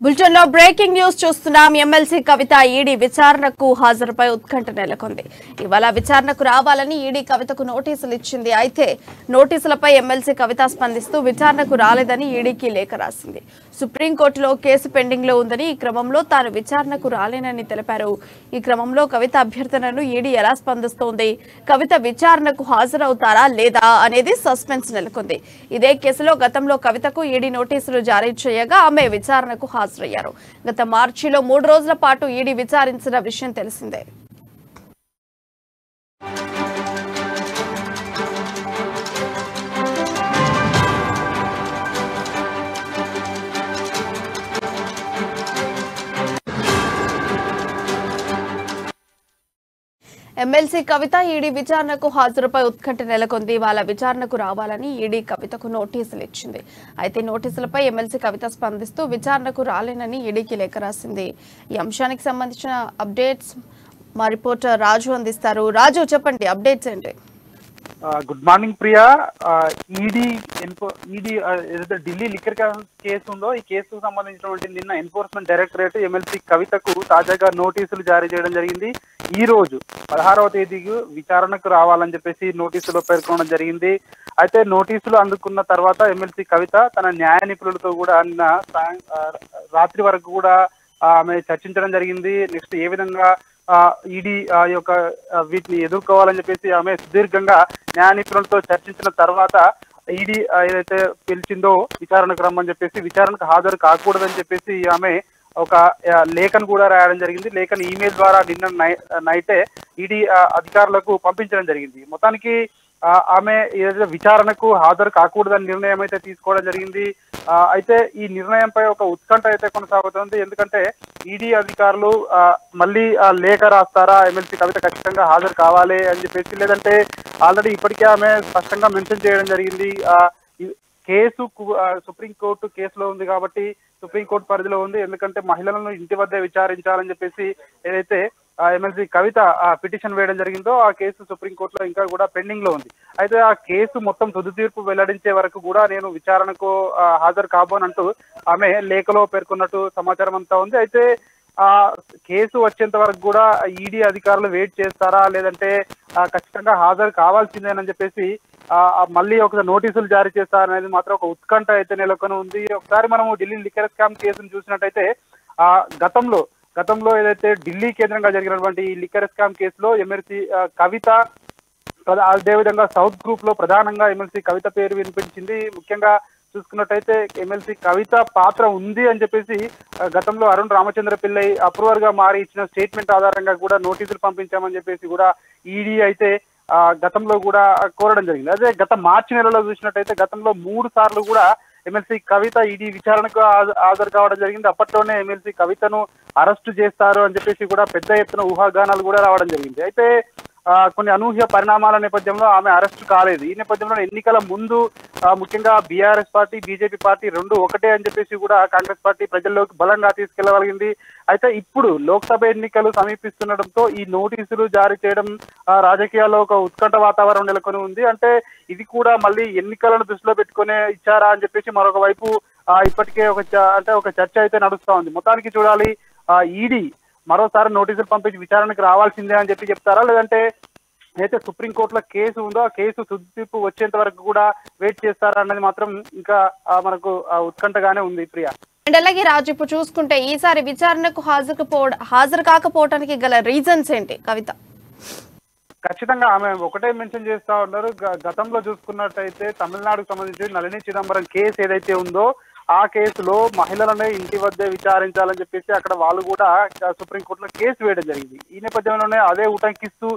Bulletin లో breaking news చూస్తున్నాం. MLC కవిత ED విచారణకు హాజరుపై ఉత్కంఠ నెలకొంది. ఇవాళ విచారణకు రావాలని ఈడీ కవితకు నోటీసులు ఇచ్చింది. అయితే నోటీసులపై ఎమ్మెల్సీ కవిత స్పందిస్తూ విచారణకు రాలేదని ఈడీకి లేఖ రాసింది. సుప్రీంకోర్టులో కేసు పెండింగ్ లో ఉందని, ఈ క్రమంలో తాను విచారణకు రాలేనని తెలిపారు. ఈ క్రమంలో కవిత అభ్యర్థనను ఈడీ ఎలా స్పందిస్తోంది, కవిత విచారణకు హాజరవుతారా లేదా అనేది సస్పెన్స్ నెలకొంది. ఇదే కేసులో గతంలో కవితకు ఈడీ నోటీసులు జారీ చేయగా ఆమె విచారణకు హాజరయ్యారు. గత మార్చిలో 3 రోజుల పాటు ఈడీ విచారించిన విషయం తెలిసిందే. ఎమ్మెల్సీ కవిత ఈడీ విచారణకు హాజరుపై ఉత్కంఠ నెలకొంది. వాళ్ళ విచారణకు రావాలని ఈడీ కవితకు నోటీసులు ఇచ్చింది. అయితే నోటీసులపై ఎమ్మెల్సీ కవిత స్పందిస్తూ విచారణకు రాలేనని ఈడీకి లేఖ రాసింది. ఈ అంశానికి సంబంధించిన అప్డేట్స్ మా రిపోర్టర్ రాజు అందిస్తారు. రాజు, చెప్పండి, అప్డేట్స్ ఏంటి? Good morning Priya. ఈడీ ఏదైతే ఢిల్లీ లిక్కర్ కేసు ఉందో ఈ కేసుకు సంబంధించినటువంటి నిన్న ఎన్ఫోర్స్మెంట్ డైరెక్టరేట్ ఎమ్మెల్సీ కవితకు తాజాగా నోటీసులు జారీ చేయడం జరిగింది. ఈ రోజు 16వ తేదీకి విచారణకు రావాలని చెప్పేసి నోటీసులో పేర్కొనడం జరిగింది. అయితే నోటీసులు అందుకున్న తర్వాత ఎమ్మెల్సీ కవిత తన న్యాయ నిపుణులతో కూడా నిన్న రాత్రి వరకు కూడా ఆమె చర్చించడం జరిగింది. నెక్స్ట్ ఏ విధంగా ఈడీ యొక్క వీటిని ఎదుర్కోవాలని చెప్పేసి ఆమె సుదీర్ఘంగా న్యాయ నిపుణులతో చర్చించిన తర్వాత ఈడీ ఏదైతే పిలిచిందో విచారణకు రమ్మని చెప్పేసి, విచారణకు హాజరు కాకూడదని చెప్పేసి ఆమె ఒక లేఖను కూడా రాయడం జరిగింది. లేఖను ఈమెయిల్ ద్వారా నిన్న నైటే ఈడీ అధికారులకు పంపించడం జరిగింది. మొత్తానికి ఆమె ఏదైతే విచారణకు హాజరు కాకూడదని నిర్ణయం అయితే తీసుకోవడం జరిగింది. అయితే ఈ నిర్ణయంపై ఒక ఉత్కంఠ అయితే కొనసాగుతుంది. ఎందుకంటే ఈడీ అధికారులు మళ్ళీ లేఖ రాస్తారా, ఎమ్మెల్సీ కవిత ఖచ్చితంగా హాజరు కావాలి అని చెప్పేసి, లేదంటే ఆల్రెడీ ఇప్పటికే ఆమె స్పష్టంగా మెన్షన్ చేయడం జరిగింది. కేసు సుప్రీంకోర్టు కేసులో ఉంది కాబట్టి సుప్రీంకోర్టు పరిధిలో ఉంది. ఎందుకంటే మహిళలను ఇంటి వద్దే విచారించాలని చెప్పేసి ఏదైతే ఎమ్మెల్సీ కవిత పిటిషన్ వేయడం జరిగిందో ఆ కేసు సుప్రీంకోర్టులో ఇంకా కూడా పెండింగ్ లో ఉంది. అయితే ఆ కేసు మొత్తం తుది తీర్పు వెల్లడించే వరకు కూడా నేను విచారణకు హాజరు కాబోనంటూ ఆమె లేఖలో పేర్కొన్నట్టు సమాచారం అంతా ఉంది. అయితే ఆ కేసు వచ్చేంత వరకు కూడా ఈడీ అధికారులు వెయిట్ చేస్తారా, లేదంటే ఖచ్చితంగా హాజరు కావాల్సిందేనని చెప్పేసి మళ్ళీ ఒక నోటీసులు జారీ చేస్తారనేది మాత్రం ఒక ఉత్కంఠ అయితే నెలకొని ఉంది. ఒకసారి మనము ఢిల్లీ లిక్కర్ స్కామ్ కేసును చూసినట్టయితే గతంలో ఏదైతే ఢిల్లీ కేంద్రంగా జరిగినటువంటి ఈ లిక్కర్ స్కామ్ కేసులో ఎమ్మెల్సీ కవిత, అదేవిధంగా సౌత్ గ్రూప్ లో ప్రధానంగా ఎమ్మెల్సీ కవిత పేరు వినిపించింది. ముఖ్యంగా చూసుకున్నట్టయితే ఎమ్మెల్సీ కవిత పాత్ర ఉంది అని చెప్పేసి గతంలో అరుణ్ రామచంద్ర పిల్లై అప్రూవర్ గా మారి ఇచ్చిన స్టేట్మెంట్ ఆధారంగా కూడా నోటీసులు పంపించామని చెప్పేసి కూడా ఈడీ అయితే గతంలో కూడా కోరడం జరిగింది. అదే గత మార్చి నెలలో చూసినట్టయితే గతంలో 3 సార్లు కూడా ఎమ్మెల్సీ కవిత ఈడీ విచారణకు హాజరు కావడం జరిగింది. అప్పట్లోనే ఎమ్మెల్సీ కవితను అరెస్టు చేస్తారు అని చెప్పేసి కూడా పెద్ద ఎత్తున ఊహాగానాలు కూడా రావడం జరిగింది. అయితే కొన్ని అనూహ్య పరిణామాల నేపథ్యంలో ఆమె అరెస్టు కాలేదు. ఈ నేపథ్యంలో ఎన్నికల ముందు ముఖ్యంగా బీఆర్ఎస్ పార్టీ, బీజేపీ పార్టీ రెండు ఒకటే అని చెప్పేసి కూడా కాంగ్రెస్ పార్టీ ప్రజల్లోకి బలంగా తీసుకెళ్లగలిగింది. అయితే ఇప్పుడు లోక్సభ ఎన్నికలు సమీపిస్తుండటంతో ఈ నోటీసులు జారీ చేయడం రాజకీయాల్లో ఒక ఉత్కంఠ వాతావరణం నెలకొని ఉంది. అంటే ఇది కూడా మళ్ళీ ఎన్నికలను దృష్టిలో పెట్టుకునే ఇచ్చారా అని చెప్పేసి మరొక వైపు ఇప్పటికే ఒక చర్చ అయితే నడుస్తా ఉంది. మొత్తానికి చూడాలి, ఈడీ మరోసారి నోటీసులు పంపించి విచారణకు రావాల్సిందే అని చెప్తారా, లేదంటే అయితే సుప్రీంకోర్టులో కేసు ఉందో ఆ కేసు తుది తీర్పు వచ్చేంత వరకు కూడా వెయిట్ చేస్తారా అన్నది మాత్రం ఇంకా మనకు ఉత్కంఠగానే ఉంది ప్రియా. అండ్ అలాగే రాజు, ఇప్పుడు చూసుకుంటే ఈసారి విచారణకు హాజరు కాకపోవడానికి గల రీజన్స్ ఏంటి? కవిత ఖచ్చితంగా ఆమె ఒకటే మెన్షన్ చేస్తా ఉన్నారు. గతంలో చూసుకున్నట్టయితే తమిళనాడుకు సంబంధించి నళిని చిదంబరం కేసు ఏదైతే ఉందో ఆ కేసులో మహిళలనే ఇంటి వద్దే విచారించాలని చెప్పేసి అక్కడ వాళ్ళు కూడా సుప్రీంకోర్టులో కేసు వేయడం జరిగింది. ఈ నేపథ్యంలోనే అదే ఉటంకిస్తూ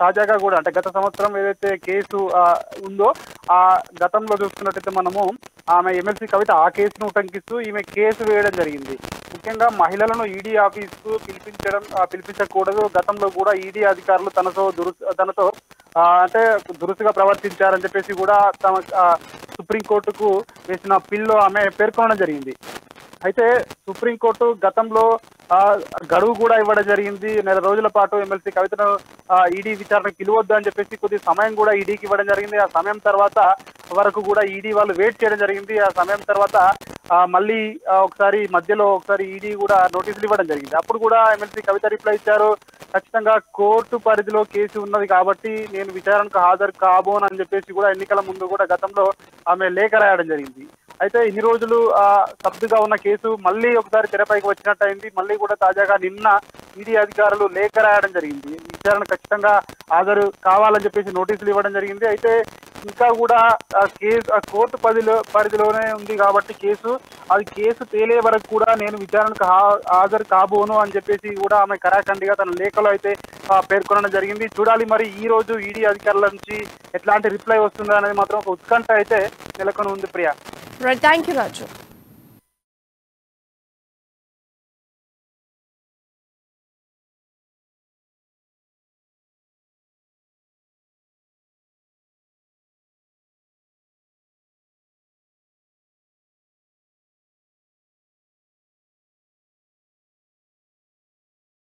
తాజాగా కూడా అంటే గత సంవత్సరం ఏదైతే కేసు ఉందో ఆ గతంలో చూసుకున్నట్టయితే మనము ఆమె ఎమ్మెల్సీ కవిత ఆ కేసును ఉటంకిస్తూ ఈమె కేసు వేయడం జరిగింది. ముఖ్యంగా మహిళలను ఈడీ ఆఫీస్కు పిలిపించకూడదు, గతంలో కూడా ఈడీ అధికారులు తనతో అంటే దురుసుగా ప్రవర్తించారని చెప్పేసి కూడా తమ సుప్రీంకోర్టుకు వేసిన పిల్లో ఆమె పేర్కొనడం జరిగింది. అయితే సుప్రీంకోర్టు గతంలో గడువు కూడా ఇవ్వడం జరిగింది. 4 రోజుల పాటు ఎమ్మెల్సీ కవితను ఈడీ విచారణకు పిలవద్దు అని చెప్పేసి కొద్ది సమయం కూడా ఈడీకి ఇవ్వడం జరిగింది. ఆ సమయం తర్వాత వరకు కూడా ఈడీ వాళ్ళు వెయిట్ చేయడం జరిగింది. ఆ సమయం తర్వాత మళ్ళీ ఒకసారి మధ్యలో ఒకసారి ఈడీ కూడా నోటీసులు ఇవ్వడం జరిగింది. అప్పుడు కూడా ఎమ్మెల్సీ కవిత రిప్లై ఇచ్చారు, ఖచ్చితంగా కోర్టు పరిధిలో కేసు ఉన్నది కాబట్టి నేను విచారణకు హాజరు కాబోను అని చెప్పేసి కూడా ఎన్నికల ముందు కూడా గతంలో ఆమె లేఖ రాయడం జరిగింది. అయితే ఇన్ని రోజులు సబ్దుగా ఉన్న కేసు మళ్ళీ ఒకసారి తెరపైకి వచ్చినట్టు అయింది. మళ్ళీ కూడా తాజాగా నిన్న ఈడీ అధికారులు లేఖ రాయడం జరిగింది, విచారణ ఖచ్చితంగా హాజరు కావాలని చెప్పేసి నోటీసులు ఇవ్వడం జరిగింది. అయితే ఇంకా కూడా కేసు కోర్టు పరిధిలోనే ఉంది కాబట్టి కేసు తేలే వరకు కూడా నేను విచారణకు హాజరు కాబోను అని చెప్పేసి కూడా ఆమె కరాఖండిగా తన లేఖలో అయితే పేర్కొనడం జరిగింది. చూడాలి మరి ఈ రోజు ఈడీ అధికారుల నుంచి ఎట్లాంటి రిప్లై వస్తుందో అనేది మాత్రం ఒక ఉత్కంఠ అయితే నెలకొని ఉంది ప్రియా. Thank you Raju.